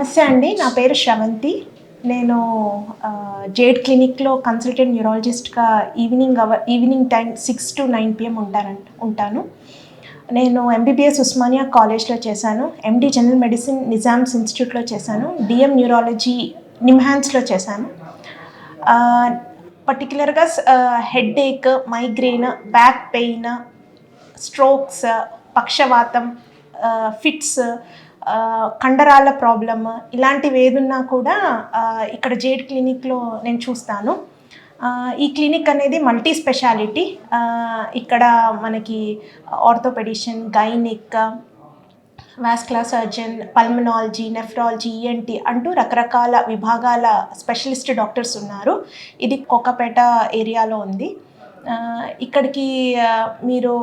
నమస్తే అండి, నా పేరు శ్రవంతి. నేను జేడ్ క్లినిక్లో కన్సల్టెంట్ న్యూరాలజిస్ట్గా ఈవినింగ్ టైం 6 to 9 PM ఉంటాను. నేను ఎంబీబీఎస్ ఉస్మానియా కాలేజ్లో చేశాను, ఎండి జనరల్ మెడిసిన్ నిజామ్స్ ఇన్స్టిట్యూట్లో చేశాను, డిఎం న్యూరాలజీ నిమ్హాన్స్లో చేశాను. పర్టికులర్గా headache, migraine, back pain, strokes, పక్షవాతం, ఫిట్స్, కండరాల ప్రాబ్లమ్ ఇలాంటివి ఏదున్నా కూడా ఇక్కడ జేడ్ క్లినిక్లో నేను చూస్తాను. ఈ క్లినిక్ అనేది మల్టీ స్పెషాలిటీ. ఇక్కడ మనకి orthopaedician, gynaec, vascular surgeon, pulmonology, nephrology, ENT అంటూ రకరకాల విభాగాల స్పెషలిస్ట్ డాక్టర్స్ ఉన్నారు. ఇది కోకాపేట ఏరియాలో ఉంది. ఇక్కడికి మీరు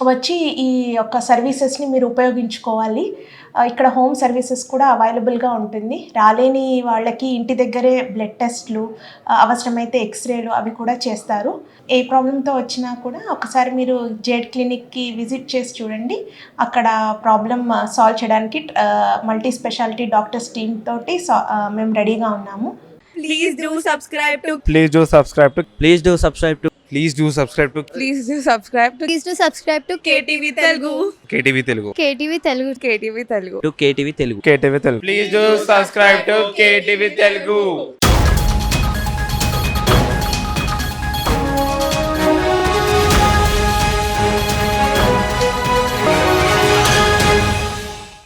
వచ్చి ఈ యొక్క సర్వీసెస్ని మీరు ఉపయోగించుకోవాలి. ఇక్కడ హోమ్ సర్వీసెస్ కూడా అవైలబుల్గా ఉంటుంది. రాలేని వాళ్ళకి ఇంటి దగ్గరే బ్లడ్ టెస్ట్లు, అవసరమైతే ఎక్స్రేలు అవి కూడా చేస్తారు. ఏ ప్రాబ్లంతో వచ్చినా కూడా ఒకసారి మీరు జేడ్ క్లినిక్కి విజిట్ చేసి చూడండి. అక్కడ ప్రాబ్లమ్ సాల్వ్ చేయడానికి మల్టీ స్పెషాలిటీ డాక్టర్స్ టీమ్ తోటి మేము రెడీగా ఉన్నాము. Please do subscribe to Please do subscribe to Please do subscribe to Please do subscribe to Please do subscribe to Please do subscribe to KTV Telugu. KTV Telugu. KTV Telugu. KTV Telugu. KTV Telugu. KTV Telugu. Please do subscribe to KTV Telugu.